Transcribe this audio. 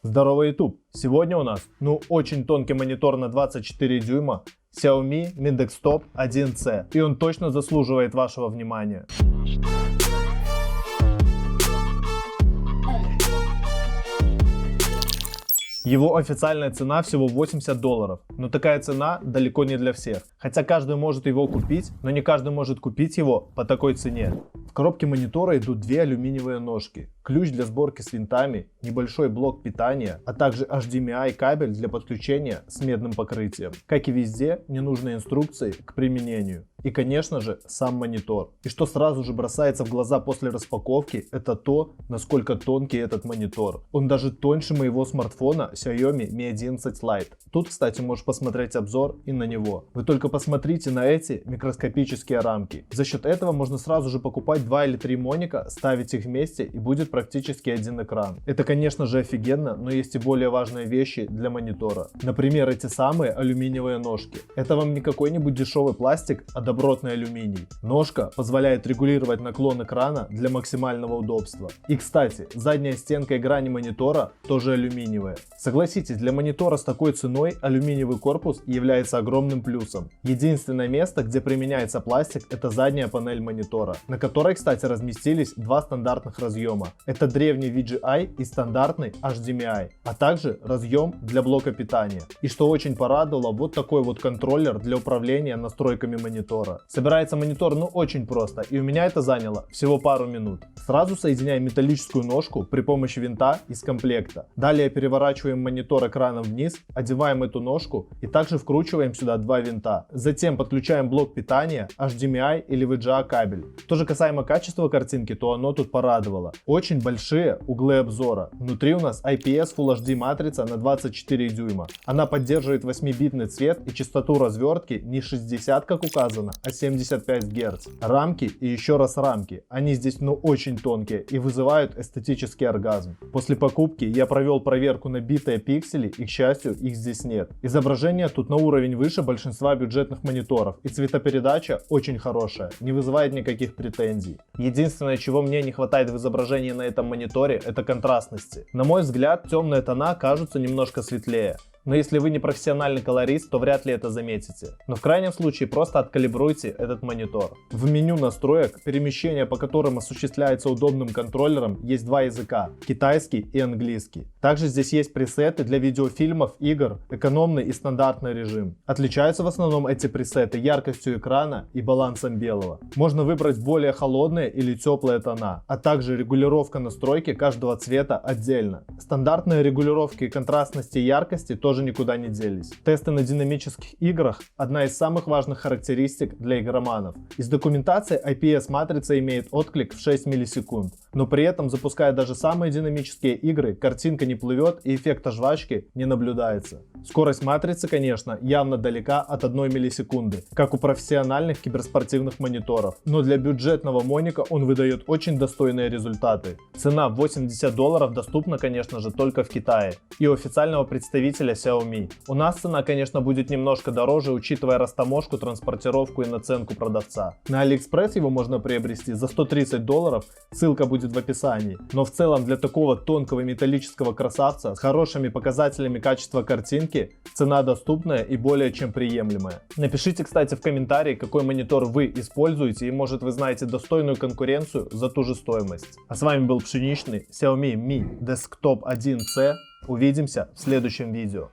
Здорово, YouTube! Сегодня у нас, очень тонкий монитор на 24 дюйма Xiaomi Mi Desktop 1C. И он точно заслуживает вашего внимания. Его официальная цена всего $80, но такая цена далеко не для всех. Хотя каждый может его купить, но не каждый может купить его по такой цене. В коробке монитора идут две алюминиевые ножки, ключ для сборки с винтами, небольшой блок питания, а также HDMI кабель для подключения с медным покрытием. Как и везде, ненужные инструкции к применению. И, конечно же, сам монитор. И что сразу же бросается в глаза после распаковки, это то, насколько тонкий этот монитор. Он даже тоньше моего смартфона Xiaomi Mi 11 Lite. Тут, кстати, можешь посмотреть обзор и на него. Вы только посмотрите на эти микроскопические рамки. За счет этого можно сразу же покупать 2 или 3 моника, ставить их вместе, и будет практически один экран. Это, конечно же, офигенно, но есть и более важные вещи для монитора. Например, эти самые алюминиевые ножки. Это вам не какой-нибудь дешевый пластик, а добротный алюминий. Ножка позволяет регулировать наклон экрана для максимального удобства. И, кстати, задняя стенка и грани монитора тоже алюминиевая. Согласитесь, для монитора с такой ценой алюминиевый корпус является огромным плюсом. Единственное место, где применяется пластик, это задняя панель монитора, на которой, кстати, разместились два стандартных разъема. Это древний VGA и стандартный HDMI, а также разъем для блока питания. И что очень порадовало, вот такой вот контроллер для управления настройками монитора. Собирается монитор очень просто, и у меня это заняло всего пару минут. Сразу соединяем металлическую ножку при помощи винта из комплекта. Далее переворачиваем монитор экраном вниз, одеваем эту ножку и также вкручиваем сюда два винта. Затем подключаем блок питания, HDMI или VGA кабель. Что же касаемо качества картинки, то оно тут порадовало. Очень большие углы обзора. Внутри у нас IPS Full HD матрица на 24 дюйма. Она поддерживает 8-битный цвет и частоту развертки не 60, как указано, а 75 Гц. Рамки и еще раз рамки. Они здесь очень тонкие и вызывают эстетический оргазм. После покупки я провел проверку на битые пиксели, и к счастью их здесь нет. Изображение тут на уровень выше большинства бюджетных мониторов, и цветопередача очень хорошая, не вызывает никаких претензий. Единственное, чего мне не хватает в изображении на этом мониторе, это контрастности. На мой взгляд, темные тона кажутся немножко светлее. Но если вы не профессиональный колорист, то вряд ли это заметите. Но в крайнем случае просто откалибруйте этот монитор. В меню настроек, перемещение по которым осуществляется удобным контроллером, есть два языка – китайский и английский. Также здесь есть пресеты для видеофильмов, игр, экономный и стандартный режим. Отличаются в основном эти пресеты яркостью экрана и балансом белого. Можно выбрать более холодные или теплые тона, а также регулировка настройки каждого цвета отдельно. Стандартные регулировки контрастности и яркости тоже никуда не делись. Тесты на динамических играх – одна из самых важных характеристик для игроманов. Из документации IPS матрица имеет отклик в 6 миллисекунд, но при этом, запуская даже самые динамические игры, картинка не плывет и эффекта жвачки не наблюдается. Скорость матрицы, конечно, явно далека от 1 миллисекунды, как у профессиональных киберспортивных мониторов, но для бюджетного моника он выдает очень достойные результаты. Цена в $80 доступна, конечно же, только в Китае и у официального представителя Xiaomi. У нас цена, конечно, будет немножко дороже, учитывая растаможку, транспортировку и наценку продавца. На AliExpress его можно приобрести за $130, ссылка будет в описании. Но в целом для такого тонкого металлического красавца с хорошими показателями качества картинки цена доступная и более чем приемлемая. Напишите, кстати, в комментарии, какой монитор вы используете, и может вы знаете достойную конкуренцию за ту же стоимость. А с вами был Пшеничный, Xiaomi Mi Desktop 1C. Увидимся в следующем видео.